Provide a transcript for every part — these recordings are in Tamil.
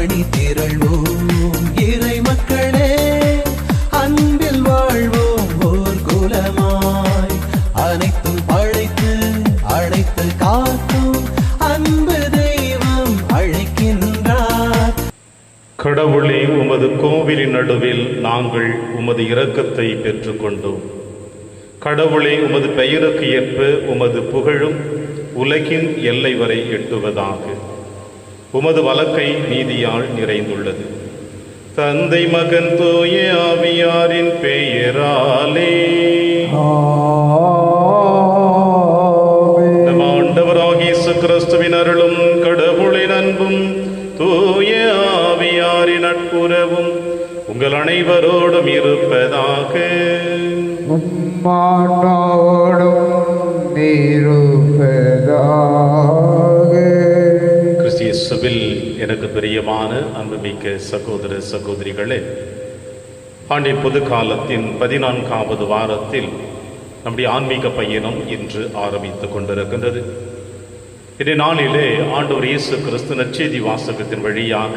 அணி திரள்வோம் இறை மக்களே, அன்பில் வாழ்வோம் ஓர் குலமாய். அனைத்தும் படைத்து அழைத்து காக்கும் அன்பு தெய்வம் அழைக்கின்றார். கடவுளே, உமது கோவிலின் நடுவில் நாங்கள் உமது இரக்கத்தை பெற்றுக்கொண்டோம். கடவுளே, உமது பெயருக்கு ஏற்ப உமது புகழும் உலகின் எல்லை வரை எட்டுவதாக. உமது வலக்கை நீதியால் நிறைந்துள்ளது. தந்தை, மகன், தூய ஆவியாரின் பெயராலே நம் ஆண்டவராகிய இயேசு கிறிஸ்துவின் அருளும் கடவுளின் அன்பும் தூய ஆவியாரின் நட்புறவும் உங்கள் அனைவரோடும் இருப்பதாக. கிறிஸ்தியேசுவில் எனக்கு பிரியமான அன்புமிக்க சகோதர சகோதரிகளே, ஆண்டின் பொது காலத்தின் 14வது வாரத்தில் நம்முடைய ஆன்மீக பயணம் இன்று ஆரம்பித்துக் கொண்டிருக்கின்றது. இந்த நாளிலே ஆண்டவர் இயேசு கிறிஸ்து நற்செய்தி வாசகத்தின் வழியாக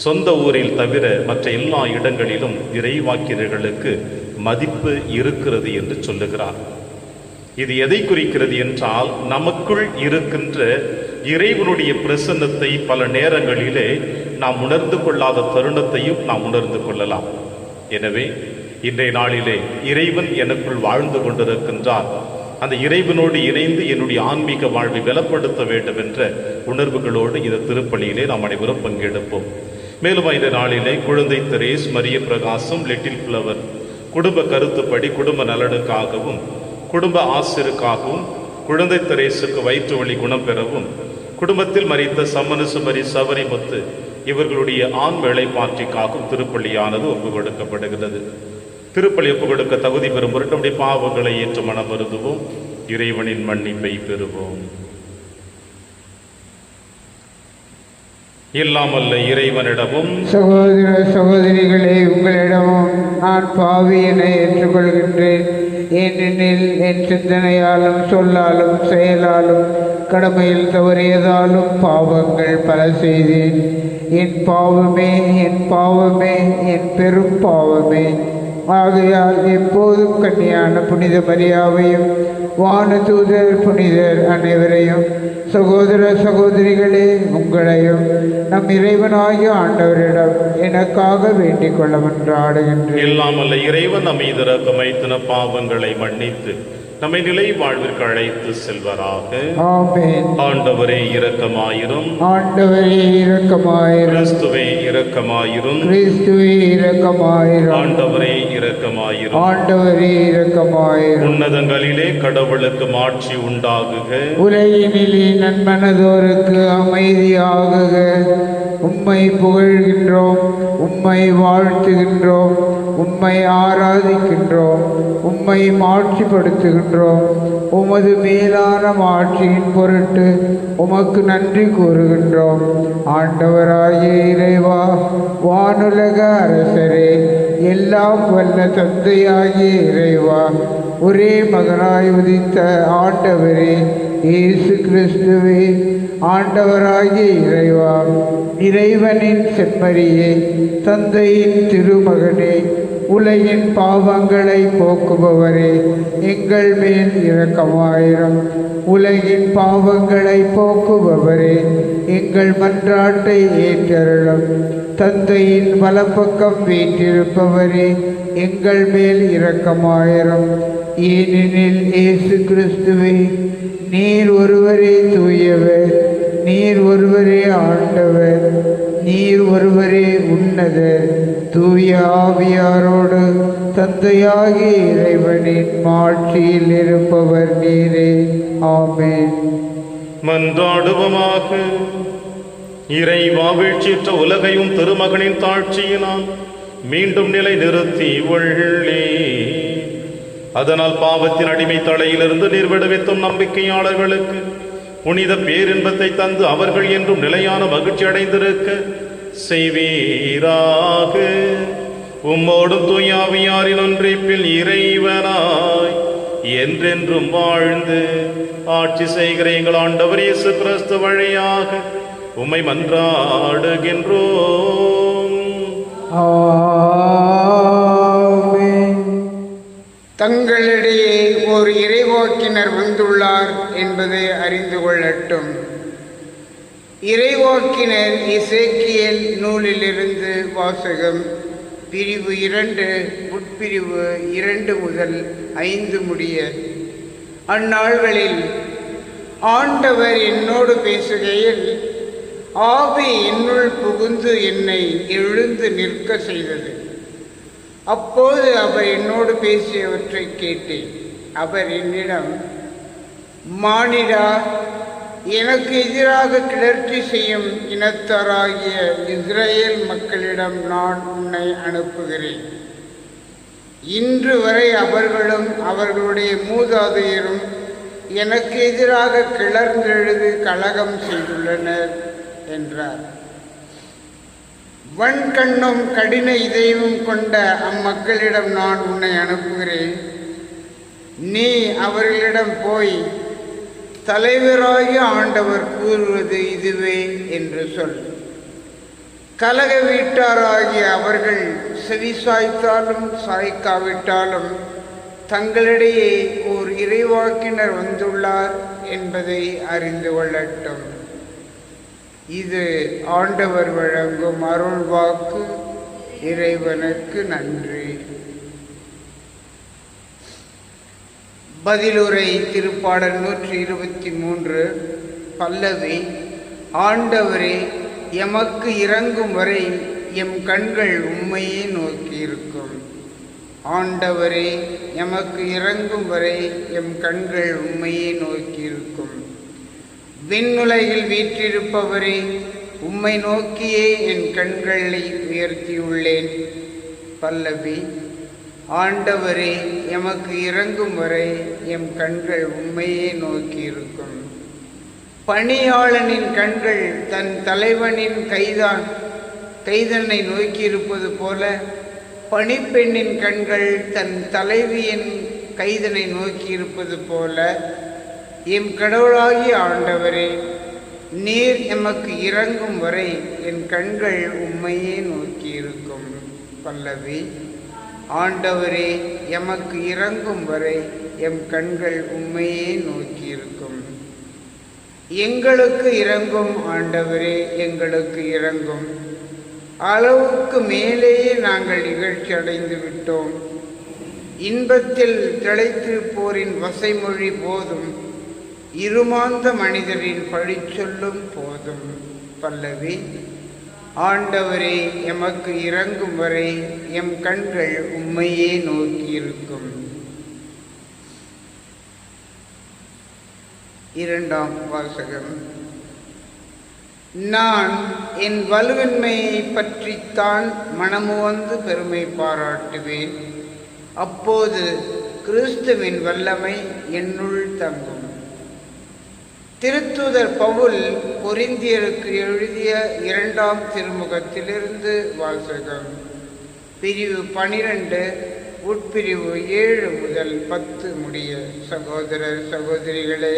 சொந்த ஊரில் தவிர மற்ற எல்லா இடங்களிலும் இறைவாக்கினர்களுக்கு மதிப்பு இருக்கிறது என்று சொல்லுகிறார். இது எதை குறிக்கிறது என்றால், நமக்குள் இருக்கின்ற இறைவனுடைய பிரசன்னத்தை பல நேரங்களிலே நாம் உணர்ந்து கொள்ளாத தருணத்தையும் நாம் உணர்ந்து கொள்ளலாம். எனவே இன்றைய நாளிலே இறைவன் எனக்குள் வாழ்ந்து கொண்டிருக்கின்றார், அந்த இறைவனோடு இணைந்து என்னுடைய ஆன்மீக வாழ்வை பலப்படுத்த வேண்டும் என்ற உணர்வுகளோடு இந்த திருப்பலியிலே நாம் அனைவரும் பங்கெடுப்போம். மேலும் இந்த நாளிலே குழந்தை தெரேஸ், மரிய பிரகாசம், லிட்டில் ஃப்ளவர் குடும்ப கருத்துப்படி குடும்ப நலனுக்காகவும் குடும்ப ஆசிரியருக்காகவும் குழந்தை தெரேசுக்கு வயிற்று வலி குணம் பெறவும் குடும்பத்தில் மரித்த சம்மனசுமரி சவரிமுத்து இவர்களுடைய ஆண் வேலைப்பாற்றிக்காகவும் திருப்பள்ளியானது ஒப்புக் கொடுக்கப்படுகிறது. திருப்பலி ஒப்புக் கொடுக்க தகுதி பெறும் பொருட்டு நம்முடைய பாவங்களை ஏற்று மனம் வருந்துவோம், இறைவனின் மன்னிப்பை பெறுவோம். இல்லாமல்ல இறைவனிடமும் சகோதர சகோதரிகளே, உங்களிடமும் நான் பாவி என ஏற்றுக்கொள்கின்றேன். ஏனெனில் என் சிந்தனையாலும் சொல்லாலும் செயலாலும் கடமையில் தவறியதாலும் பாவங்கள் பல செய்தேன். என் பாவமே, என் பாவமே, என் பெரும் பாவமே. ஆகையால் எப்போதும் கன்னியான புனித மரியாவையும் வானதூதர் புனிதர் அனைவரையும், சகோதர சகோதரிகளே உங்களையும் நம் இறைவனாகிய ஆண்டவரிடம் எனக்காக வேண்டிக் கொள்ள மன்றாடுகின்றேன். இல்லாமல்ல இறைவன் நம் மீது இரக்கம் வைத்து பாவங்களை மன்னித்து நம்மை நிலை வாழ்விற்கு அழைத்து செல்வராக. ஆமென். ஆண்டவரே இரக்கமாயிரும். ஆண்டவரே இரக்கமாயிரும். கிறிஸ்துவே இரக்கமாயிரும். கிறிஸ்துவே இரக்கமாயிரும். ஆண்டவரே இரக்கமாயிரும். ஆண்டவரே இரக்கமாயிரும். உன்னதங்களிலே கடவுளுக்கு மாட்சி உண்டாகுக. உலகினிலே நன்மனதோருக்கு அமைதியாகுக. உம்மை புகழ்கின்றோம், உம்மை வாழ்த்துகின்றோம், உம்மை ஆராதிக்கின்றோம், உம்மை மாட்சிப்படுத்துகின்றோம். உமது மேலான மாட்சியின் பொருட்டு உமக்கு நன்றி கூறுகின்றோம். ஆண்டவராகிய இறைவா, வானுலக அரசரே, எல்லாம் வல்ல தந்தையாகிய இறைவா, ஒரே மகனாய் உதித்த ஆண்டவரே இயேசு கிறிஸ்துவே, ஆண்டவராகிய இறைவா, இறைவனின் செம்மறியே, தந்தையின் திருமகனே, உலகின் பாவங்களை போக்குபவரே, எங்கள் மேல் இரக்கமாயிரும். உலகின் பாவங்களை போக்குபவரே, எங்கள் மன்றாட்டை ஏற்றருளும். தந்தையின் வலப்பக்கம் வீற்றிருப்பவரே, எங்கள் மேல் இரக்கமாயிரும். ஏனெனில் இயேசு கிறிஸ்துவே, நீர் ஒருவரே தூயவர், நீர் ஒருவரே ஆண்டவர், நீர் ஒருவரே உன்னதர். தூய ஆவியாரோடு தந்தையாகிய இறைவனின் மாட்சியில் இருப்பவர் நீரே. ஆமென். மன்றாடுவோமாக. இறைவா, வீழ்ச்சியற்ற உலகையும் திருமகனின் தாழ்ச்சியினால் மீண்டும் நிலை நிறுத்தி உள்ளே. அதனால் பாவத்தின் அடிமை தலையிலிருந்து நீர் விடுவித்தும் நம்பிக்கையாளர்களுக்கு புனித பேரின்பத்தை தந்து அவர்கள் என்றும் நிலையான மகிழ்ச்சி அடைந்திருக்க செய்வீராக. உம்மோடும் தூயாவியாரின் ஒன்றிப்பில் இறைவனாய் என்றென்றும் வாழ்ந்து ஆட்சி செய்கிற எங்கள் ஆண்டவர் இயேசு கிறிஸ்து வழியாக உம்மை மன்றாடுகின்றோம். ஆமென். தங்களிடையே ஒரு இறைவாக்கினர் வந்துள்ளார் என்பதை அறிந்து கொள்ளட்டும். இறைவாக்கினர் எசேக்கியேல் நூலிலிருந்து வாசகம். பிரிவு 2 உட்பிரிவு 2 முதல் 5 முடிய. அந்நாள்களில் ஆண்டவர் என்னோடு பேசுகையில் ஆவி என்னுள் புகுந்து என்னை எழுந்து நிற்க செய்தது. அப்போது அவர் என்னோடு பேசியவற்றை கேட்டேன். அவர் என்னிடம், மானிடா, எனக்கு எதிராக கிளர்ச்சி செய்யும் இனத்தாராகிய இஸ்ரேல் மக்களிடம் நான் உன்னை அனுப்புகிறேன். இன்று வரை அவர்களும் அவர்களுடைய மூதாதையரும் எனக்கு எதிராக கிளர்ந்தெழுது கலகம் செய்துள்ளனர் என்றார். வன்கண்ணும் கடின இதயமும் கொண்ட அம்மக்களிடம் நான் உன்னை அனுப்புகிறேன். நீ அவர்களிடம் போய், தலைவராகிய ஆண்டவர் கூறுவது இதுவே என்று சொல். கலக வீட்டாராகிய அவர்கள் செவி சாய்த்தாலும் சாய்க்காவிட்டாலும் தங்களிடையே ஓர் இறைவாக்கினர் வந்துள்ளார் என்பதை அறிந்து கொள்ளட்டும். இது ஆண்டவர் வழங்கும் அருள் வாக்கு. இறைவனுக்கு நன்றி. பதிலுரை. திருப்பாடல் 123. பல்லவி. ஆண்டவரே, எமக்கு இறங்கும் வரை எம் கண்கள் உம்மையே நோக்கியிருக்கும். ஆண்டவரே, எமக்கு இறங்கும் வரை எம் கண்கள் உம்மையே நோக்கியிருக்கும். விண்ணுலகில் வீற்றிருப்பவரே, உம்மை நோக்கியே என் கண்களை உயர்த்தியுள்ளேன். பல்லவி. ஆண்டவரே, எமக்கு இறங்கும் வரை எம் கண்கள் உம்மையே நோக்கியிருக்கும். பணியாளனின் கண்கள் தன் தலைவனின் கைதனை நோக்கியிருப்பது போல பணிப்பெண்ணின் கண்கள் தன் தலைவியின் கைதனை நோக்கியிருப்பது போல எம் கடவுளாகிய ஆண்டவரே, நீர் எமக்கு இறங்கும் வரை என் கண்கள் உம்மையே நோக்கியிருக்கும். பல்லவி. ஆண்டவரே, எமக்கு இறங்கும் வரை எம் கண்கள் உம்மையே நோக்கியிருக்கும். எங்களுக்கு இறங்கும் ஆண்டவரே, எங்களுக்கு இறங்கும். அளவுக்கு மேலேயே நாங்கள் நிகழ்ச்சி அடைந்து விட்டோம். இன்பத்தில் திளைத்திருப்போரின் வசைமொழி போதும், இருமாந்த மனிதரின் பழிச்சொல்லும் போதும். பல்லவி. ஆண்டவரே, எமக்கு இறங்கும் வரை எம் கண்கள் உம்மையே நோக்கியிருக்கும். இரண்டாம் வாசகம். நான் என் வலுவின்மையை பற்றித்தான் மனமுவந்து பெருமை பாராட்டுவேன். அப்போது கிறிஸ்துவின் வல்லமை என்னுள் தங்கும். திருத்தூதர் பவுல் கொரிந்தியருக்கு எழுதிய 2ஆம் திருமுகத்திலிருந்து வாசகம். பிரிவு 12 உட்பிரிவு 7 முதல் 10 முடிய. சகோதரர் சகோதரிகளே,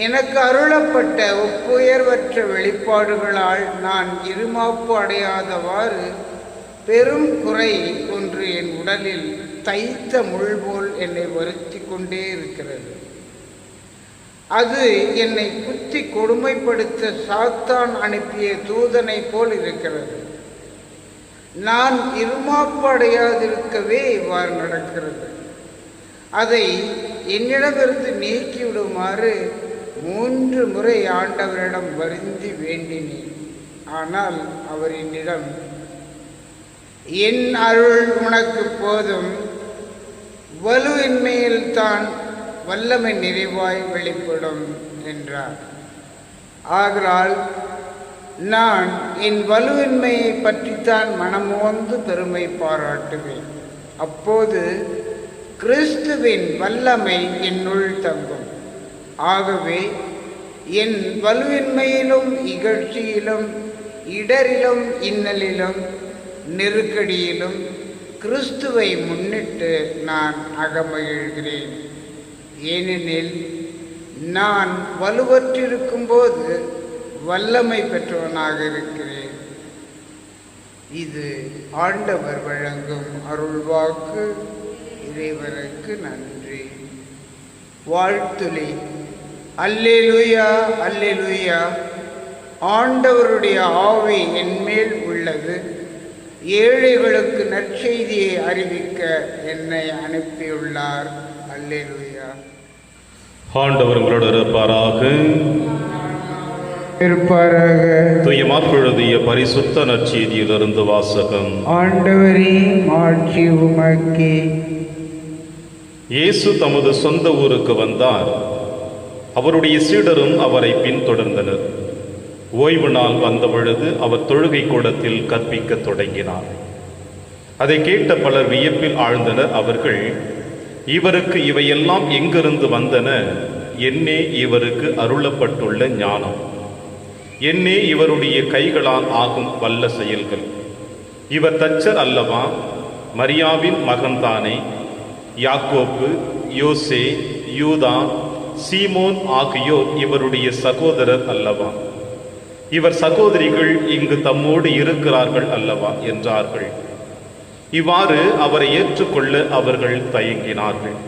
எனக்கு அருளப்பட்ட ஒப்புயர்வற்ற வெளிப்பாடுகளால் நான் இருமாப்பு அடையாதவாறு பெரும் குறை ஒன்று என் உடலில் தைத்த முள் போல் என்னை வருத்தி கொண்டே இருக்கிறது. அது என்னை குத்தி கொடுமைப்படுத்த சாத்தான் அனுப்பிய தூதனை போல் இருக்கிறது. நான் இருமாப்பு அடையாதிருக்கவே இவ்வாறு நடக்கிறது. அதை என்னிடமிருந்து நீக்கிவிடுமாறு 3 முறை ஆண்டவரிடம் வருந்தி வேண்டினேன். ஆனால் அவர் என்னிடம், என் அருள் உனக்கு போதும், வலுவின்மையில்தான் வல்லமை நிறைவாய் வெளிப்படும் என்றார். ஆதலால் நான் என் வலுவின்மையை பற்றித்தான் மனமுவந்து பெருமை பாராட்டுவேன். அப்போது கிறிஸ்துவின் வல்லமை என்னுள் தங்கும். ஆகவே என் வலுவின்மையிலும் இகழ்ச்சியிலும் இடரிலும் இன்னலிலும் நெருக்கடியிலும் கிறிஸ்துவை முன்னிட்டு நான் அகமகிழ்கிறேன். ஏனெனில் நான் வலுவற்றிருக்கும் போது வல்லமை பெற்றவனாக இருக்கிறேன். இது ஆண்டவர் வழங்கும் அருள்வாக்கு. இறைவனுக்கு நன்றி. வாழ்த்துளி. அல்லேலூயா, அல்லேலூயா. ஆண்டவருடைய ஆவி என்மேல் உள்ளது. ஏழைகளுக்கு நற்செய்தியை அறிவிக்க என்னை அனுப்பியுள்ளார். அல்லேலூயா. ஆண்டவர் உங்களோடு இருப்பாராக. தூய மார்க்கு எழுதிய பரிசுத்த நற்செய்தியிலிருந்து வாசகம். ஆண்டவரே, மாட்சி உமக்கே. இயேசு தமது சொந்த ஊருக்கு வந்தார். அவருடைய சீடரும் அவரை பின்தொடர்ந்தனர். ஓய்வு நாள் வந்தபொழுது அவர் தொழுகை கூடத்தில் கற்பிக்க தொடங்கினார். அதை கேட்ட பலர் வியப்பில் ஆழ்ந்தனர். அவர்கள், இவருக்கு இவையெல்லாம் எங்கிருந்து வந்தன? என்னே இவருக்கு அருளப்பட்டுள்ள ஞானம்? என்னே இவருடைய கைகளால் ஆகும் வல்ல செயல்கள்? இவர் தச்சர் அல்லவா? மரியாவின் மகன்தானே? யாக்கோப்பு, யோசே, யூதா, சீமோன் ஆகியோர் இவருடைய சகோதரர் அல்லவா? இவர் சகோதரிகள் இங்கு தம்மோடு இருக்கிறார்கள் அல்லவா என்றார்கள். இவ்வாறு அவரை ஏற்றுக்கொள்ள அவர்கள் தயங்கினார்கள்.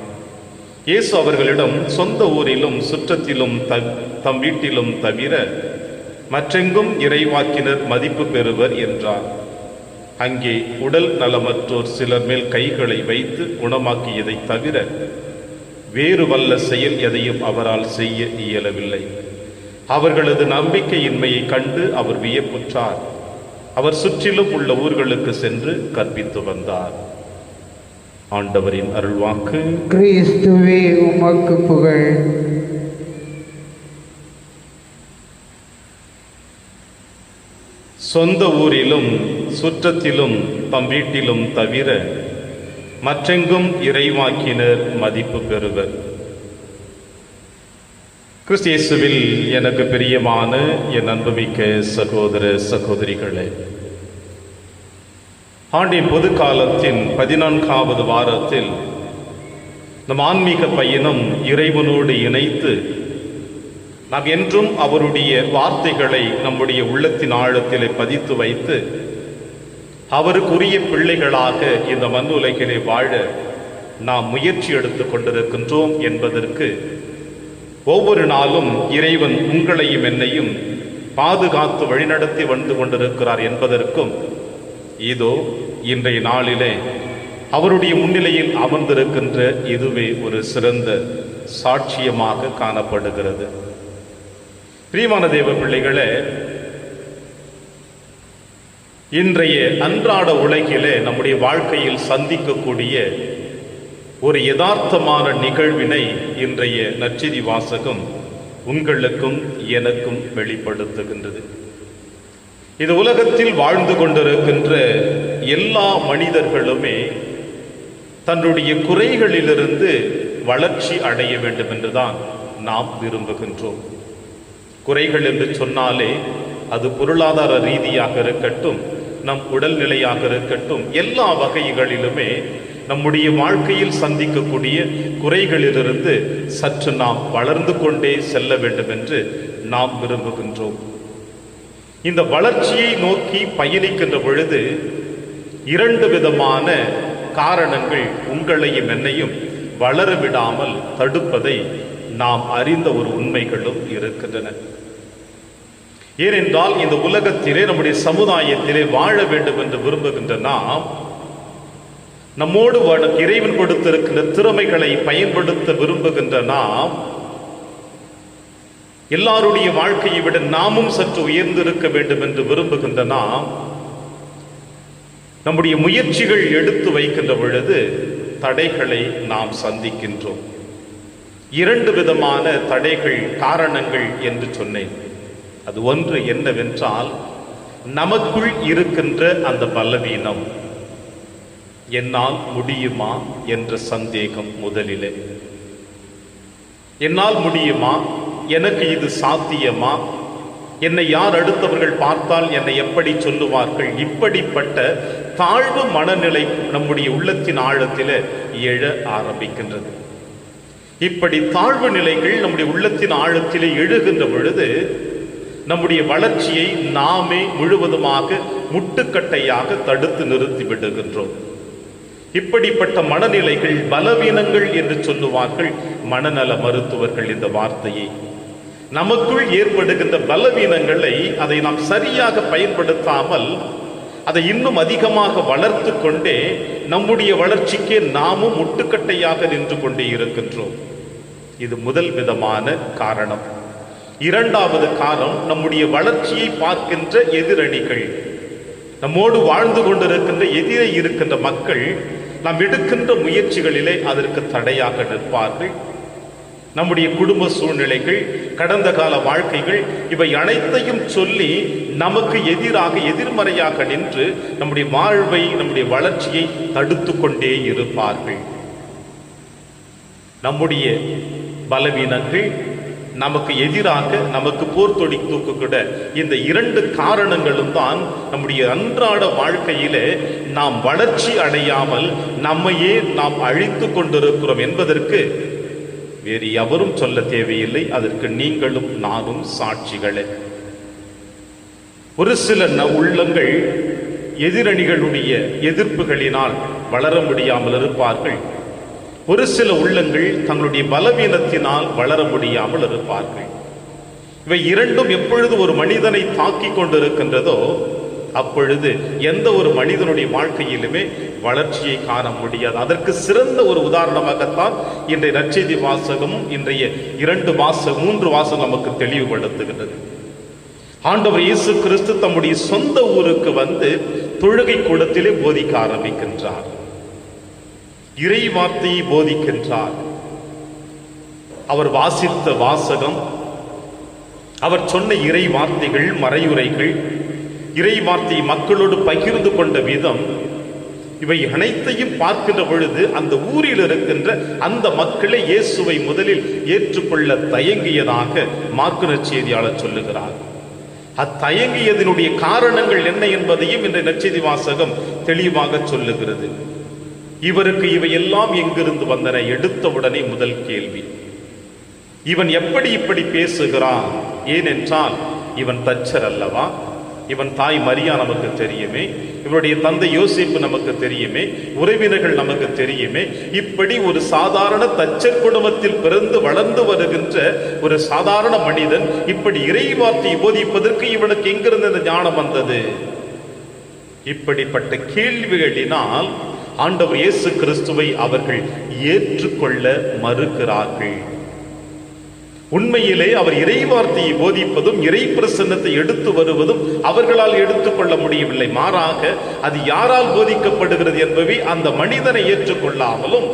இயேசு அவர்களிடம், சொந்த ஊரிலும் சுற்றத்திலும் தம் வீட்டிலும் தவிர மற்றெங்கும் இறைவாக்கினர் மதிப்பு பெறுவர் என்றார். அங்கே உடல் நலமற்றோர் சிலர் மேல் கைகளை வைத்து குணமாக்கியதை தவிர வேறு வல்ல செயல் எதையும் அவரால் செய்ய இயலவில்லை. அவர்களது நம்பிக்கையின்மையை கண்டு அவர் வியப்புற்றார். அவர் சுற்றிலும் உள்ள ஊர்களுக்கு சென்று கற்பித்து வந்தார். ஆண்டவரின் அருள்வாக்கு. கிறிஸ்துவே, உமக்கு புகழ். சொந்த ஊரிலும் சுற்றத்திலும் தம் வீட்டிலும் தவிர மற்றெங்கும் இறைவாக்கினர் மதிப்பு பெறுவர். கிறிஸ்து இயேசுவில் எனக்கு பிரியமான என் அன்புமிக்க சகோதர சகோதரிகளே, ஆண்டின் பொது காலத்தின் 14வது வாரத்தில் நம் ஆன்மீக பயணம் இறைவனோடு இணைத்து நாம் என்றும் அவருடைய வார்த்தைகளை நம்முடைய உள்ளத்தின் ஆழத்திலே பதித்து வைத்து அவருக்குரிய பிள்ளைகளாக இந்த மண்ணுலகிலே வாழ நாம் முயற்சி எடுத்துக் கொண்டிருக்கின்றோம் என்பதற்கு ஒவ்வொரு நாளும் இறைவன் உங்களையும் என்னையும் பாதுகாத்து வழிநடத்தி வந்து கொண்டிருக்கிறார் என்பதற்கும் இதோ இன்றைய நாளிலே அவருடைய முன்னிலையில் அமர்ந்திருக்கின்ற இதுவே ஒரு சிறந்த சாட்சியமாக காணப்படுகிறது. பிரியமான தேவ பிள்ளைகளே, இன்றைய அன்றாட உலகிலே நம்முடைய வாழ்க்கையில் சந்திக்கக்கூடிய ஒரு யதார்த்தமான நிகழ்வினை இன்றைய நற்செய்தி வாசகம் உங்களுக்கும் எனக்கும் வெளிப்படுத்துகின்றது. இது உலகத்தில் வாழ்ந்து கொண்டிருக்கின்ற எல்லா மனிதர்களுமே தன்னுடைய குறைகளிலிருந்து வளர்ச்சி அடைய வேண்டும் என்றுதான் நாம் விரும்புகின்றோம். குறைகள் என்று சொன்னாலே அது பொருளாதார ரீதியாக இருக்கட்டும், நம் உடல்நிலையாக இருக்கட்டும், எல்லா வகைகளிலுமே நம்முடைய வாழ்க்கையில் சந்திக்கக்கூடிய குறைகளிலிருந்து சற்று நாம் வளர்ந்து கொண்டே செல்ல வேண்டும் என்று நாம் விரும்புகின்றோம். இந்த வளர்ச்சியை நோக்கி பயணிக்கின்ற பொழுது 2 விதமான காரணங்கள் உங்களையும் என்னையும் வளர விடாமல் தடுப்பதை நாம் அறிந்த ஒரு உண்மைகளும் இருக்கின்றன. ஏனென்றால் இந்த உலகத்திலே நம்முடைய சமுதாயத்திலே வாழ வேண்டும் என்று விரும்புகின்ற நாம் நம்மோடு இறைவன் கொடுத்திருக்கின்ற திறமைகளை பயன்படுத்த விரும்புகின்ற நாம் எல்லாருடைய வாழ்க்கையை விட நாமும் சற்று உயர்ந்திருக்க வேண்டும் என்று விரும்புகின்ற நாம் நம்முடைய முயற்சிகள் எடுத்து வைக்கின்ற பொழுது தடைகளை நாம் சந்திக்கின்றோம். 2 விதமான தடைகள், காரணங்கள் என்று சொன்னேன். அது ஒன்று என்னவென்றால், நமக்குள் இருக்கின்ற அந்த பலவீனம், என்னால் முடியுமா என்ற சந்தேகம். முதலிலே என்னால் முடியுமா, எனக்கு இது சாத்தியமா, என்னை யார் அடுத்தவர்கள் பார்த்தால் என்னை எப்படி சொல்லுவார்கள், இப்படிப்பட்ட தாழ்வு மனநிலை நம்முடைய உள்ளத்தின் ஆழத்தில் எழ ஆரம்பிக்கின்றது. இப்படி தாழ்வு நிலைகள் நம்முடைய உள்ளத்தின் ஆழத்திலே எழுகின்ற பொழுது நம்முடைய வளர்ச்சியை நாமே முழுவதுமாக முட்டுக்கட்டையாக தடுத்து நிறுத்தி விடுகின்றோம். இப்படிப்பட்ட மனநிலைகள் பலவீனங்கள் என்று சொல்லுவார்கள் மனநல மருத்துவர்கள் இந்த வார்த்தையை. நமக்குள் ஏற்படுகின்ற பலவீனங்களை அதை நாம் சரியாக பயன்படுத்தாமல் அதை இன்னும் அதிகமாக வளர்த்து கொண்டே நம்முடைய வளர்ச்சிக்கே நாமும் முட்டுக்கட்டையாக நின்று கொண்டே இருக்கின்றோம். இது முதல் விதமான காரணம். இரண்டாவது காரணம், நம்முடைய வளர்ச்சியை பார்க்கின்ற எதிரணிகள், நம்மோடு வாழ்ந்து கொண்டிருக்கின்ற எதிரே இருக்கின்ற மக்கள் நாம் எடுக்கின்ற முயற்சிகளிலே அதற்கு தடையாக நிற்பார்கள். நம்முடைய குடும்ப சூழ்நிலைகள், கடந்த கால வாழ்க்கைகள், இவை அனைத்தையும் சொல்லி நமக்கு எதிராக எதிர்மறையாக நின்று நம்முடைய வாழ்வை, நம்முடைய வளர்ச்சியை தடுத்து கொண்டே இருப்பார்கள். நம்முடைய பலவீனங்கள் நமக்கு எதிராக நமக்கு போர் தொடி தூக்குகிற இந்த இரண்டு காரணங்களும் தான் நம்முடைய அன்றாட வாழ்க்கையிலே நாம் வளர்ச்சி அடையாமல் நம்மையே நாம் அழித்து கொண்டிருக்கிறோம் என்பதற்கு வேறு எவரும் சொல்ல தேவையில்லை. அதற்கு நீங்களும் நானும் சாட்சிகளே. ஒரு சில உள்ளங்கள் எதிரணிகளுடைய எதிர்ப்புகளினால் வளர முடியாமல் இருப்பார்கள். ஒரு சில உள்ளங்கள் தங்களுடைய பலவீனத்தினால் வளர முடியாமல் இருப்பார்கள். இவை இரண்டும் எப்பொழுது ஒரு மனிதனை தாக்கி கொண்டிருக்கின்றதோ அப்பொழுது எந்த ஒரு மனிதனுடைய வாழ்க்கையிலுமே வளர்ச்சியை காண முடியாது. அதற்கு சிறந்த ஒரு உதாரணமாகத்தான் இன்றைய நற்செய்தி வாசகமும் இன்றைய 3 வாசகம் நமக்கு தெளிவுபடுத்துகின்றது. ஆண்டவர் இயேசு கிறிஸ்து தம்முடைய சொந்த ஊருக்கு வந்து தொழுகை கூடத்திலே போதிக்க ஆரம்பிக்கின்றார். இறை வார்த்தையை போதிக்கின்றார். அவர் வாசித்த வாசகம், அவர் சொன்ன இறை வார்த்தைகள், மறையுரைகள், இறை வார்த்தையை மக்களோடு பகிர்ந்து கொண்ட விதம், இவை அனைத்தையும் பார்க்கின்ற பொழுது அந்த ஊரில் இருக்கின்ற அந்த மக்களை இயேசுவை முதலில் ஏற்றுக்கொள்ள தயங்கியதாக மாற்கு நற்செய்தியாளர் சொல்லுகிறார். அத்தயங்கியதனுடைய காரணங்கள் என்ன என்பதையும் இந்த நற்செய்தி வாசகம் தெளிவாக சொல்லுகிறது. இவருக்கு இவையெல்லாம் எங்கிருந்து வந்தன? எடுத்தவுடனே முதல் கேள்வி, இவன் எப்படி இப்படி பேசுகிறான்? ஏனென்றால் இவன் தச்சர் அல்லவா? இவன் தாய் மரியா நமக்கு தெரியுமே, இவருடைய தந்தை யோசேப்பு நமக்கு தெரியுமே, உறவினர்கள் நமக்கு தெரியுமே. இப்படி ஒரு சாதாரண தச்சர் குடும்பத்தில் பிறந்து வளர்ந்து வருகின்ற ஒரு சாதாரண மனிதன் இப்படி இறை வார்த்தையை போதிப்பதற்கு இவனுக்கு எங்கிருந்து இந்த ஞானம் வந்தது? இப்படிப்பட்ட கேள்விகளினால் ஆண்டவர் இயேசு கிறிஸ்துவை அவர்கள் ஏற்றுக்கொள்ள மறுக்கிறார்கள். உண்மையிலே அவர் இறை வார்த்தையை போதிப்பதும் இறை பிரசன்னத்தை எடுத்து வருவதும் அவர்களால் எடுத்துக்கொள்ள முடியவில்லை. மாறாக அது யாரால் போதிக்கப்படுகிறது என்பவை அந்த மனிதனை ஏற்றுக்கொள்ளாமலும்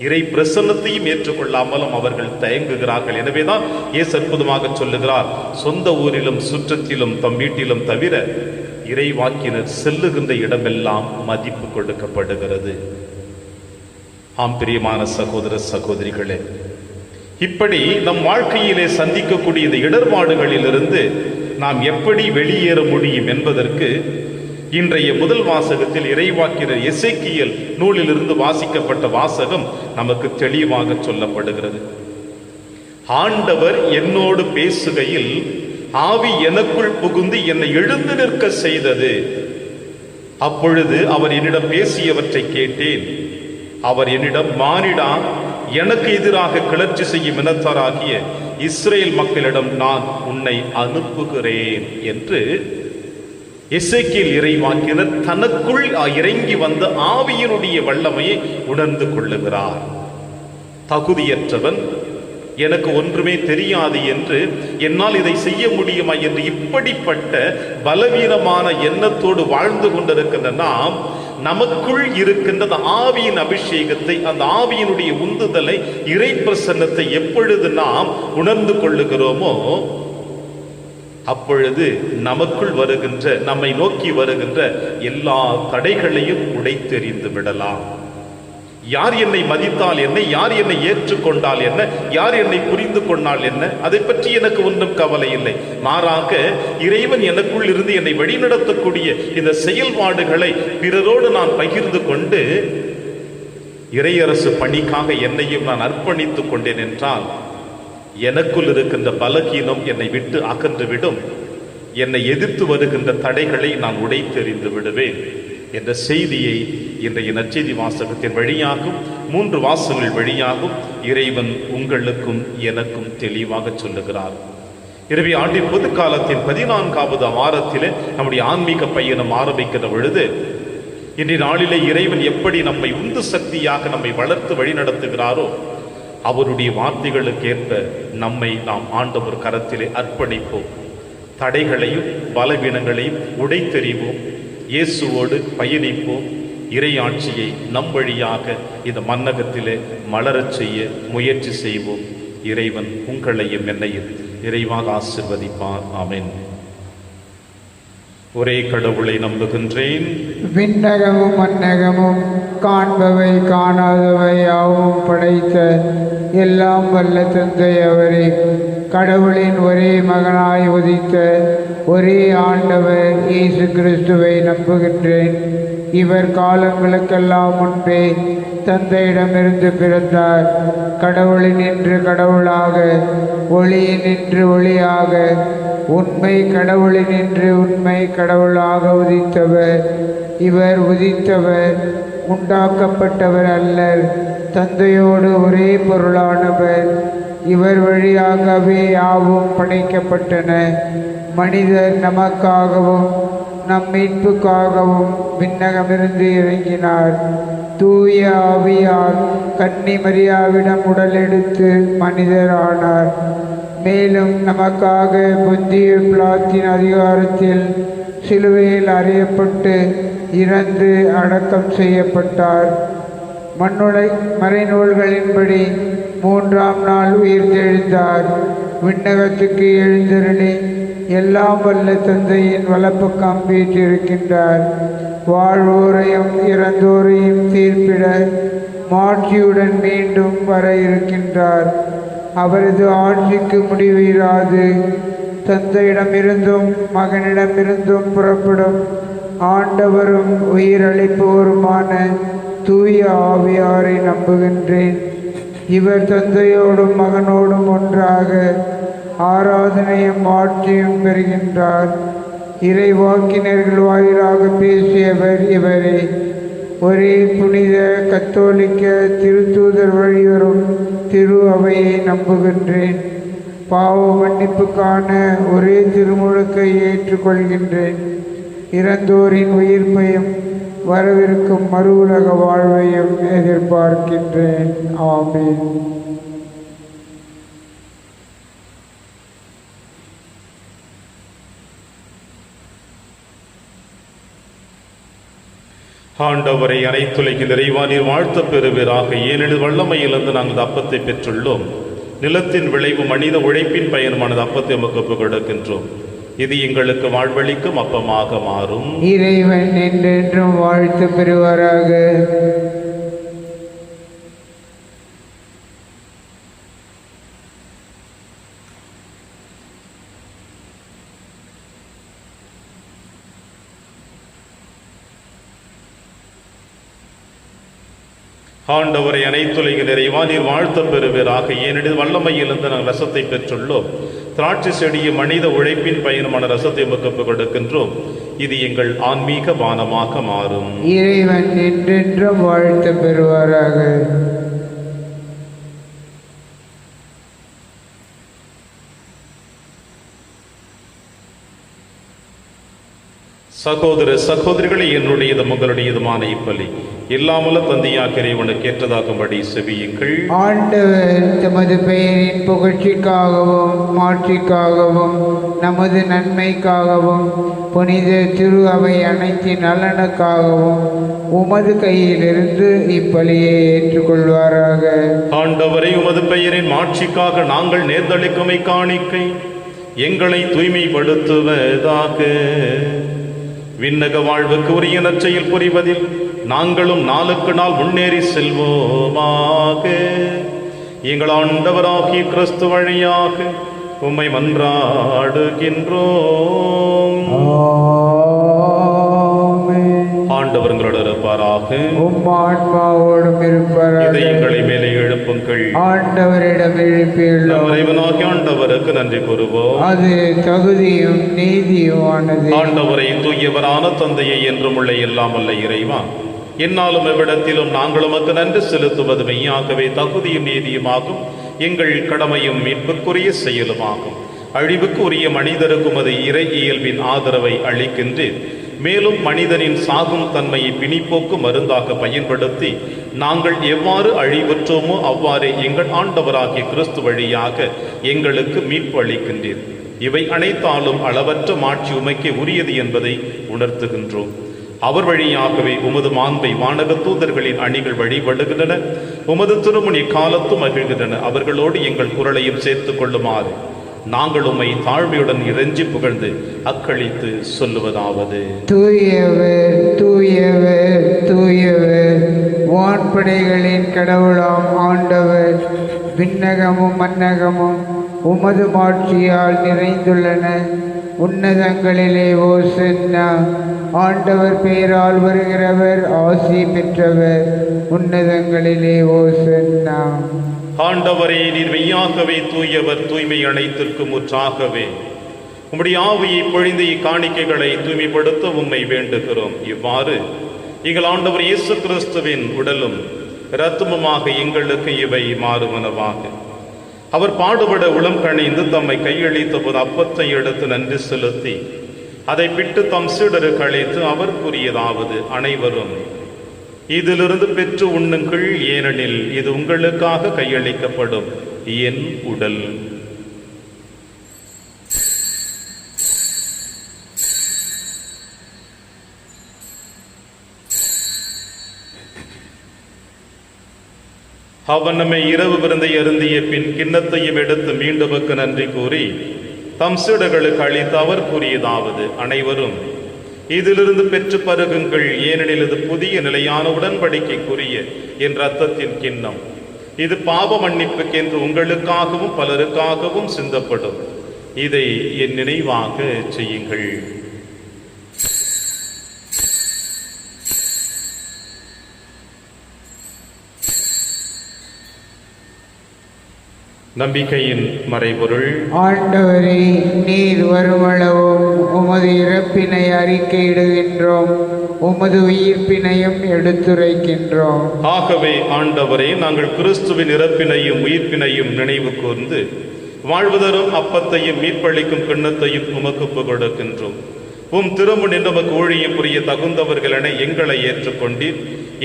இறை பிரசன்னத்தையும் ஏற்றுக்கொள்ளாமலும் அவர்கள் தயங்குகிறார்கள். எனவேதான் இயேசு அற்புதமாக சொல்லுகிறார், சொந்த ஊரிலும் சுற்றத்திலும் தம் வீட்டிலும் தவிர இறை வாக்கினர் செல்லுகின்ற இடமெல்லாம் மதிப்பு கொடுக்கப்படுகிறது. ஆம் பிரியமான சகோதர சகோதரிகளே, இப்படி நம் வாழ்க்கையிலே சந்திக்கக்கூடிய இந்த இடர்பாடுகளிலிருந்து நாம் எப்படி வெளியேற முடியும் என்பதற்கு இன்றைய முதல் வாசகத்தில் இறைவாக்கினர் எசேக்கியேல் நூலிலிருந்து வாசிக்கப்பட்ட வாசகம் நமக்கு தெளிவாக சொல்லப்படுகிறது. ஆண்டவர் என்னோடு பேசுகையில் ஆவி எனக்குள் புகுந்து என்னை எழுந்து நிற்க செய்தது. அப்பொழுது அவர் என்னிடம் பேசியவற்றை கேட்டேன். அவர் என்னிடம், மானிடா, எனக்கு எதிராக கிளர்ச்சி செய்யும் இனத்தாராகிய இஸ்ரேல் மக்களிடம் நான் உன்னை அனுப்புகிறேன் என்று எசேக்கியேல் இறைவாக்கினர் தனக்குள் இறங்கி வந்த ஆவியினுடைய வல்லமையை உணர்ந்து கொள்ளுகிறார். தகுதியற்றவன், எனக்கு ஒன்றுமே தெரியாது என்று, என்னால் இதை செய்ய முடியுமா என்று இப்படிப்பட்ட பலவீனமான எண்ணத்தோடு வாழ்ந்து கொண்டிருக்கின்ற நாம், நமக்குள் இருக்கின்ற அந்த ஆவியின் அபிஷேகத்தை, அந்த ஆவியினுடைய உந்துதலை, இறை பிரசன்னத்தை எப்பொழுது நாம் உணர்ந்து கொள்ளுகிறோமோ அப்பொழுது நமக்குள் வருகின்ற, நம்மை நோக்கி வருகின்ற எல்லா தடைகளையும் உடைத்தெறிந்து விடலாம். யார் என்னை மதித்தால் என்ன, யார் என்னை ஏற்றுக்கொண்டால் என்ன, யார் என்னை புரிந்து கொண்டால் என்ன, அதை பற்றி எனக்கு ஒன்றும் கவலை இல்லை. மாறாக இறைவன் எனக்குள் இருந்து என்னை வழிநடத்தக்கூடிய இந்த செயல்பாடுகளை பிறரோடு நான் பகிர்ந்து கொண்டு இறையரசு பணிக்காக என்னையும் நான் அர்ப்பணித்துக் கொண்டேன் என்றால் எனக்குள் இருக்கின்ற பலகீனம் என்னை விட்டு அகன்றுவிடும், என்னை எதிர்த்து வருகின்ற தடைகளை நான் உடைத்தெறிந்து விடுவேன் என்ற செய்தியை இன்றைய நற்செய்தி வாசகத்தின் வழியாகும் 3 வாசகங்கள் வழியாகும் இறைவன் உங்களுக்கும் எனக்கும் தெளிவாக சொல்லுகிறார். எனவே ஆண்டின் பொது காலத்தின் 14வது வாரத்திலே நம்முடைய ஆன்மீக பயணம் ஆரம்பிக்கிற பொழுது இன்றைய நாளிலே இறைவன் எப்படி நம்மை உந்து சக்தியாக நம்மை வளர்த்து வழி நடத்துகிறாரோ அவருடைய வார்த்தைகளுக்கேற்ப நம்மை நாம் ஆண்டவர் கரத்திலே அர்ப்பணிப்போம். தடைகளையும் பலவீனங்களையும் உடைத்தெறிவோம். இயேசுவோடு பயணிப்போம். இறையாட்சியை நம் வழியாக இந்த மன்னகத்திலே மலரச் செய்ய முயற்சி செய்வோம். இறைவன் உங்களையும் என்னையும் இறைவாக ஆசிர்வதிப்பார். ஆமென். ஒரே கடவுளை நம்புகின்றேன். விண்ணகமும் மன்னகமும் காண்பவை காணாதவை யாவும் படைத்த எல்லாம் வல்ல தந்தை அவரே, கடவுளின் ஒரே மகனாய் உதித்த ஒரே ஆண்டவர் இயேசு கிறிஸ்துவை நம்புகின்றேன். இவர் காலங்களுக்கெல்லாம் முன்பே தந்தையிடமிருந்து பிறந்தார். கடவுளினின்று கடவுளாக, ஒளியினின்று ஒளியாக, உண்மை கடவுளினின்று உண்மை கடவுளாக உதித்தவர். இவர் உதித்தவர், உண்டாக்கப்பட்டவர் அல்லர், தந்தையோடு ஒரே பொருளானவர். இவர் வழியாகவே யாவும் படைக்கப்பட்டன. மனிதர் நமக்காகவும் நம் மீட்புக்காகவும் விண்ணகமிருந்து இறங்கினார். தூய ஆவியால் கன்னி மரியாவிடம் உடலெடுத்து மனிதரானார். மேலும் நமக்காக பொந்திய பிலாத்தின் அதிகாரத்தில் சிலுவையில் அறையப்பட்டு இறந்து அடக்கம் செய்யப்பட்டார். மறைநூல்களின்படி 3ஆம் நாள் உயிர்த்தெழுந்தார். விண்ணகத்துக்கு எழுந்தருளி எல்லாம் வல்ல தந்தையின் வலப்பக்கம் வீற்றிருக்கின்றார். வாழ்வோரையும் இறந்தோரையும் தீர்ப்பிட மாட்சியுடன் மீண்டும் வர இருக்கின்றார். அவரது ஆட்சிக்கு முடிவிராது. தந்தையிடமிருந்தும் மகனிடமிருந்தும் புறப்படும் ஆண்டவரும் உயிரளிப்போருமான தூய ஆவியாரை நம்புகின்றேன். இவர் தந்தையோடும் மகனோடும் ஒன்றாக ஆராதனையும் ஆட்சியும் பெறுகின்றார். இறைவாக்கினர்கள் வாயிலாக பேசியவர் இவரே. ஒரே புனித கத்தோலிக்க திருத்தூதர் வழிவரும் திரு அவையை நம்புகின்றேன். பாவ மன்னிப்புக்கான ஒரே திருமுழுக்கை ஏற்றுக்கொள்கின்றேன். இறந்தோரின் உயிர்ப்பையும் வரவிருக்கும் மறு உலக வாழ்வையும் எதிர்பார்க்கின்றேன். ஆமென். ஆண்டவரை அனைத்துலகின் இறைவா, நீர் வாழ்த்த பெறுவீராக. ஏனெனில் வல்லமையிலிருந்து நாங்கள் அப்பத்தை பெற்றுள்ளோம். நிலத்தின் விளைவு மனித உழைப்பின் பயனுமானது அப்பத்தை எமக்கு ஒப்புக் கொடுக்கின்றோம். இது எங்களுக்கு வாழ்வளிக்கும் அப்பமாக மாறும். இறைவன் என்றென்றும் வாழ்த்து பெறுவாராக. ஆண்டவரை அனைத்துலகின் இறைவா, நீர் வாழ்த்த பெறுவீராக. ஏனெனில் வல்லமையிலிருந்து நாங்கள் ரசத்தை பெற்றுள்ளோம். திராட்சை செடிய மனித உழைப்பின் பயனுமான ரசத்தை எமக்கு ஒப்புக் கொடுக்கின்றோம். இது எங்கள் ஆன்மீக பானமாக மாறும். இறைவன் என்றென்றும் வாழ்த்து பெறுவாராக. சகோதர சகோதரிகளை, என்னுடையதும் உங்களுடையதுமான இப்பலி இல்லாமல தந்தையாக இறைவனுக்கு ஏற்றதாகும்படி செவியுங்கள். ஆண்டவர் தமது பெயரின் புகழ்ச்சிக்காகவும் மாட்சிக்காகவும் நமது நன்மைக்காகவும் புனித திரு அவை அனைத்தின் நலனுக்காகவும் உமது கையிலிருந்து இப்பலியை ஏற்றுக்கொள்வாராக. ஆண்டவரை, உமது பெயரின் மாட்சிக்காக நாங்கள் நேர்ந்தளிக்குமை காணிக்கை எங்களை தூய்மைப்படுத்துவதாக. விண்ணக வாழ்வுக்கு உரிய நற்செயல் புரிவதில் நாங்களும் நாளுக்கு நாள் முன்னேறி செல்வோமாக. எங்கள் ஆண்டவராகிய கிறிஸ்து வழியாக உம்மை மன்றாடுகின்றோம். ஆண்டவர் உங்களோடு இருப்பாராக. ஆன்மாவோடும் இருப்பாராக. இதை எங்களை மேலே எழு எழுப்புங்கள். ஆண்டவரிடம் நம் எழுப்பியுள்ளோம். இறைவனாகிய ஆண்டவருக்கு நன்றி கூறுவோம். அது தகுதியும் நீதியுமானது. ஆண்டவரை தூயவரான தந்தையை என்றும் உள்ள எல்லாம் வல்ல இறைவா, என்னாலும் எவ்விடத்திலும் நாங்கள் உமக்கு நன்றி செலுத்துவது மெய்யாகவே தகுதியும் நீதியுமாகும், எங்கள் கடமையும் மீட்புக்குரிய செயலுமாகும். அழிவுக்கு உரிய மனிதருக்கு உமது இறை இயல்பின் ஆதரவை அளிக்கின்றேன். மேலும் மனிதனின் சாகும் தன்மையை பிணிப்போக்கு மருந்தாக பயன்படுத்தி நாங்கள் எவ்வாறு அழிவுற்றோமோ அவ்வாறே எங்கள் ஆண்டவராகிய கிறிஸ்து வழியாக எங்களுக்கு மீட்பு அளிக்கின்றீர். இவை அனைத்தாலும் அளவற்ற மாட்சி உமைக்கு உரியது என்பதை உணர்த்துகின்றோம். அவர் வழியாகவே உமது மாண்பை வானக தூதர்களின் அணிகள் வழிபடுகின்றன. உமது திருமுனி காலத்தும் மகிழ்கின்றன. அவர்களோடு எங்கள் குரலையும் சேர்த்துக் கொள்ளுமாறு நாங்கள் உம்மை தாழ்மையுடன் இறைஞ்சி புகழ்ந்து அக்களித்து சொல்லுவதாவது: தூயவர் தூயவர் தூயவர், வான்படைகளின் கடவுளாம் ஆண்டவர். விண்ணகமும் மன்னகமும் உமது மாட்சியால் நிறைந்துள்ளன. உன்னதங்களிலே ஓசன்னா. ஆண்டவர் பெயரால் வருகிறவர் ஆசி பெற்றவர். உன்னதங்களிலே ஓசன்னா. ஆண்டவரே, நீர் மெய்யாகவே தூயவர், தூய்மை அனைத்திற்கும் முற்றாகவே. உம்முடைய ஆவியை பொழிந்து இக்காணிக்கைகளை தூய்மைப்படுத்த உம்மை வேண்டுகிறோம். இவ்வாறு எங்கள் ஆண்டவர் இயேசு கிறிஸ்துவின் உடலும் இரத்தமுமாக எங்களுக்கு இவை மாறுவனவாக. அவர் பாடுபட உளம் கணிந்து தம்மை கையளித்த போது அப்பத்தை எடுத்து நன்றி செலுத்தி அதை பிட்டு தம் சீடருக்கு அளித்து அவர் கூறியதாவது: அனைவரும் இதிலிருந்து பெற்று உண்ணுங்கள், ஏனெனில் இது உங்களுக்காக கையளிக்கப்படும் என் உடல். அவன் நம்மை இரவு விருந்தை அருந்திய பின் கிண்ணத்தையும் எடுத்து மீண்டுமக்கு நன்றி கூறி தம் சீடர்களுக்கு அளித்து அவர் கூறியதாவது: அனைவரும் இதிலிருந்து பெற்று பருகுங்கள், ஏனெனில் இது புதிய நிலையான உடன்படிக்கைக்குரிய என் இரத்தத்தின் கிண்ணம். இது பாவ மன்னிப்புக்கென்று உங்களுக்காகவும் பலருக்காகவும் சிந்தப்படும். இதை என் நினைவாக செய்யுங்கள். நம்பிக்கையின் மறைபொருள். ஆண்டவரே, நீர் வருமளவும் உமது இறப்பினை அறிக்கையிடுகின்றோம், உமது உயிர்ப்பினையும் எடுத்துரைக்கின்றோம். ஆகவே ஆண்டவரே, நாங்கள் கிறிஸ்துவின் இறப்பினையும் உயிர்ப்பினையும் நினைவு கூர்ந்து வாழ்வு தரும் அப்பத்தையும் மீட்பளிக்கும் கிண்ணத்தையும் உமக்கு கொடுக்கின்றோம். உம் திருமுன் நமக்கு ஊழியம் புரிய தகுந்தவர்கள் என எங்களை ஏற்றுக்கொண்டீர்.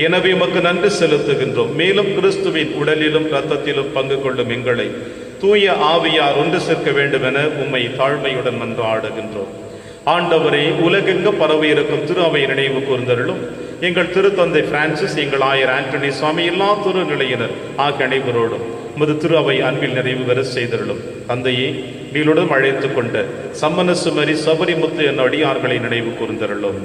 எனவே உமக்கு நன்றி செலுத்துகின்றோம். மேலும் கிறிஸ்துவின் உடலிலும் இரத்தத்திலும் பங்கு கொள்ளும் எங்களை தூய ஆவியார் ஒன்று சேர்க்க வேண்டும் என உம்மை தாழ்மையுடன் மன்றாடுகின்றோம். ஆண்டவரே, உலகெங்க பரவி இருக்கும் திரு அவை நினைவு கூர்ந்தருளும். எங்கள் திருத்தந்தை பிரான்சிஸ், எங்கள் ஆயர் ஆண்டனி சுவாமி, எல்லா திரு நிலையினர் ஆகிய அனைவரோடும் உமது திரு அவை அன்பில் நிறைவு பெற செய்தருளும். தந்தையே, நீளுடன் அழைத்துக் கொண்ட சம்மனசுமரி சபரிமுத்து என்ற அடியார்களை நினைவு கூர்ந்தருளும்.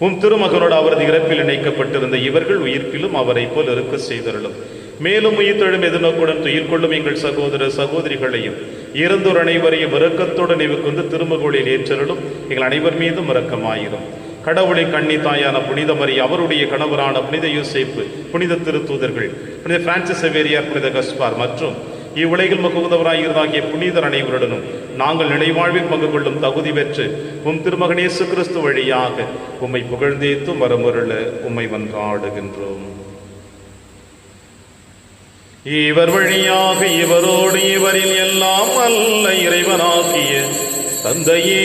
உம் திருமகனோடு அவரது இறப்பில் இணைக்கப்பட்டிருந்த இவர்கள் உயிர்ப்பிலும் அவரை போல் இருக்க செய்தருளும். மேலும் உயிர்த்தெழும் எதிர்நோக்குடன் துயில் கொள்ளும் எங்கள் சகோதர சகோதரிகளையும் இறந்தோர் அனைவரையும் இரக்கத்தோடு நினைவு கொண்டு திருமகளில் ஏற்றருளும். எங்கள் அனைவர் மீதும் இரக்கமாயிரும். கடவுளின் கன்னி தாயான புனித மரி, அவருடைய கணவரான புனித யோசேப்பு, புனித திருத்தூதர்கள், புனித பிரான்சிஸ் சேவேரியார், புனித கஸ்பார் மற்றும் இவ்வுலகில் முகமுதவராகிய புனிதர் அனைவருடனும் நாங்கள் நினைவாழ்வில் பங்கு கொள்ளும் தகுதி பெற்று உம் திருமகன் இயேசு கிறிஸ்து வழியாக உம்மை புகழ்ந்தேத்து மரமுருள உம்மை மன்றாடுகின்றோம். இவர் வழியாக இவரோடு இவரில் எல்லாம் அல்ல இறைவனாகிய தந்தையே,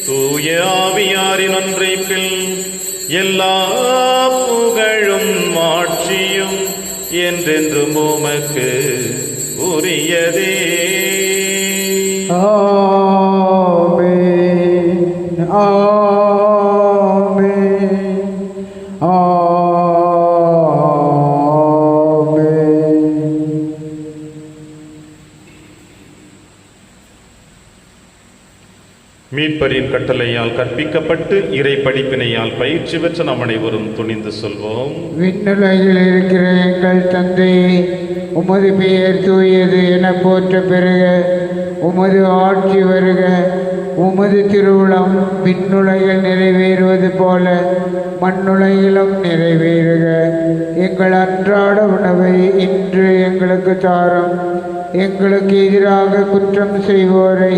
தூய ஆவியாரின் ஒன்றைப்பில் எல்லா புகழும் ஆட்சியும் என்றென்றும் உமக்கு உரியதே. ஆமென், ஆமென், ஆமென். மீட்பரின் கட்டளையால் கற்பிக்கப்பட்டு இறை படிப்பினையால் பயிற்சி பெற்ற நாம் அனைவரும் துணிந்து சொல்வோம். விண்ணுலகில் இருக்கிற எங்கள் தந்தையே, உமது பெயர் தூயது என போற்ற பெறுக. உமது ஆட்சி வருக. உமது திருவுளம் விண்ணுலகில் நிறைவேறுவது போல மண்ணுலகிலும் நிறைவேறுக. எங்கள் அன்றாட உணவை இன்று எங்களுக்கு தாரும். எங்களுக்கு எதிராக குற்றம் செய்வோரை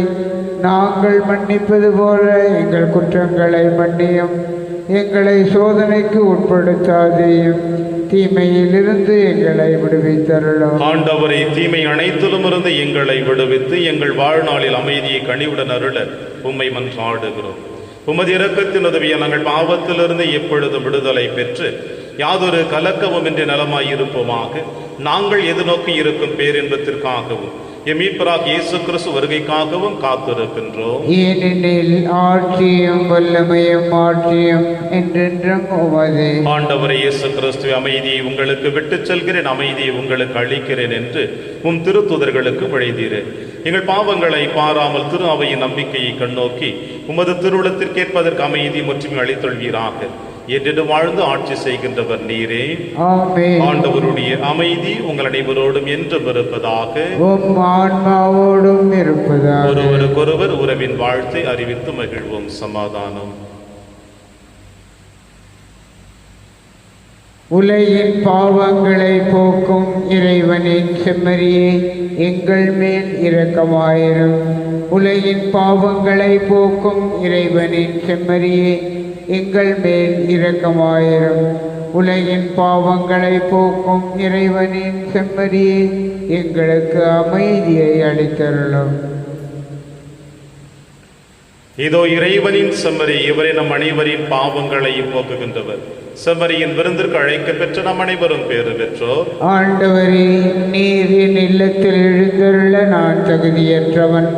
நாங்கள் மன்னிப்பது போல எங்கள் குற்றங்களை மன்னியும். எங்களை சோதனைக்கு உட்படுத்தாதேயும், தீமையிலிருந்து எங்களை விடுவித்தருளும். ஆண்டவரே, தீமை அனைத்திலும் இருந்து எங்களை விடுவித்து எங்கள் வாழ்நாளில் அமைதியை கனிவுடன் அருள உம்மை மன்றாடுகிறோம். உமது இரக்கத்தின் உதவியை நாங்கள் பாவத்திலிருந்து எப்பொழுதும் விடுதலை பெற்று யாதொரு கலக்கமும் இன்றி நலமாயிருப்போமாக. நாங்கள் எதிர்நோக்கி இருக்கும் பேரின்பத்திற்காகவும் எம் மீட்பராகிய இயேசு கிறிஸ்து வருகைக்காகவும் காத்திருக்கின்றோம். ஏனெனில் ஆட்சியும் வல்லமையும் ஆட்சியும் என்றென்றும் உமதே. ஆண்டவரே இயேசு கிறிஸ்துவே, அமைதியை உங்களுக்கு விட்டுச் செல்கிறேன், அமைதியை உங்களுக்கு அளிக்கிறேன் என்று உம் திருத்தூதர்களுக்கு வழிதீரேன். எங்கள் பாவங்களை பாராமல் திரு அவையின் நம்பிக்கையை கண்ணோக்கி உமது திருவுளத்திற்கேற்பதற்கு அமைதி முற்றுமை அளித்தொள்வீராக. என்று வாழ்ந்து ஆட்சி செய்கின்றவர் நீரே. ஆண்டவருடைய அமைதி உங்கள் அனைவரோடும் என்றும் இருப்பதாக. ஆன்மாவோடும் இருப்பதாக. ஒருவருக்கொருவர் உறவின் வாழ்த்தை அறிவித்து மகிழ்வோம். சமாதானம். உலகின் பாவங்களை போக்கும் இறைவனின் செம்மறியே, எங்கள் மேல் இரக்கமாயிரும். உலகின் பாவங்களை போக்கும் இறைவனின் செம்மறியே, எங்கள் மேல் இரக்கமாயிரும். உலகின் பாவங்களை போக்கும் இறைவனின் செம்மறியே, எங்களுக்கு அமைதியை அளித்தருளும். இதோ இறைவனின் செம்மறி, இவரை நம் அனைவரின் பாவங்களை போக்குகின்றவர். செம்மறியின் விருந்திற்கு அழைக்க பெற்ற நம் அனைவரும் பேறு பெற்றோர். ஆண்டவரே, நீர் என் இல்லத்தில் எழுந்தருள நான் தகுதியற்றவன்.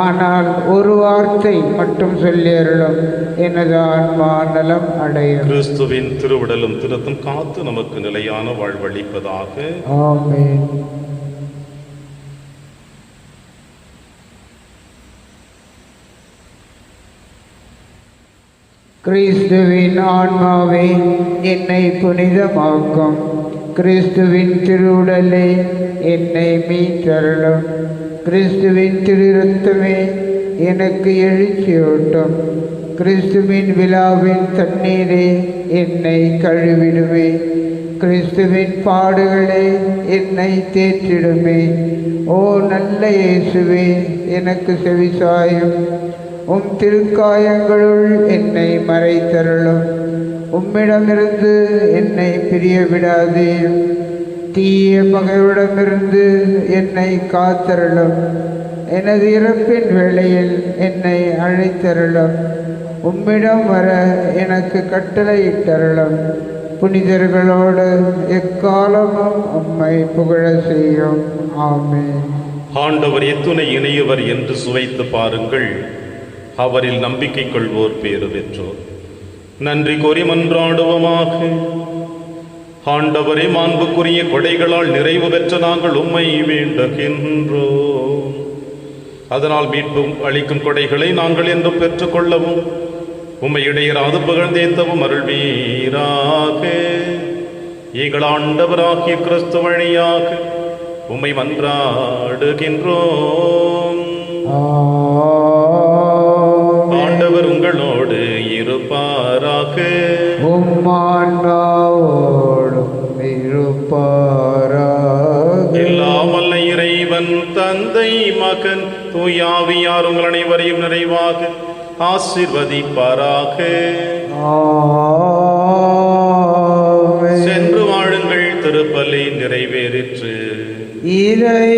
ஆனால் ஒரு வார்த்தை மட்டும் சொல்லியருளும், எனது ஆன்மா நலம் அடையும். கிறிஸ்துவின் திருவுடலும் திருத்தும் காத்து நமக்கு நிலையான வாழ்வளிப்பதாக. ஆமென். கிறிஸ்துவின் ஆன்மாவே, என்னை புனிதமாக்கும். கிறிஸ்துவின் திருவுடலே, என்னை மீட்டருளும். கிறிஸ்துவின் திருரத்தமே, எனக்கு எழுச்சியூட்டும். கிறிஸ்துவின் விழாவின் தண்ணீரே, என்னை கழுவிடுமே. கிறிஸ்துவின் பாடுகளே, என்னை தேற்றிடுமே. ஓ நல்ல இயேசுவே, எனக்கு செவிசாயும். உம் திருக்காயங்களுள் என்னை மறைத்தருளும். உம்மிடமிருந்து என்னை பிரிய விடாதேயும். தீய பகையுடமிருந்து என்னை காத்தருளும். எனது இறப்பின் வேளையில் என்னை அழைத்தருளும். உம்மிடம் வர எனக்கு கட்டளையிட்டருளும். புனிதர்களோடு எக்காலமும் உம்மை புகழ செய்யும். ஆமென். ஆண்டவர் எத்துணை இணையவர் என்று சுவைத்து பாருங்கள். அவரில் நம்பிக்கை கொள்வோர் பேறு பெற்றோர். நன்றி கூறி மன்றாடுவோமாக. ஆண்டவரே, மாண்புக்குரிய கொடைகளால் நிறைவு பெற்ற நாங்கள் உம்மை வேண்டுகின்றோம். அதனால் மீட்பும் அளிக்கும் கொடைகளை நாங்கள் என்றும் பெற்றுக்கொள்ளவும் உம்மை இடையராது புகழ்ந்தேத்தவும் அருள்வீராக. எங்கள் ஆண்டவராகிய கிறிஸ்து வழியாக உம்மை மன்றாடுகின்றோம். ஆண்டவர் உங்களோடு இருப்பாராக. எல்லாம் வல்ல இறைவன் தந்தை, மகன், தூயாவியார் உங்கள் அனைவரையும் நிறைவாக ஆசீர்வதிப்பாராக. சென்று வாழுங்கள். திருப்பலி நிறைவேறிற்று. இறை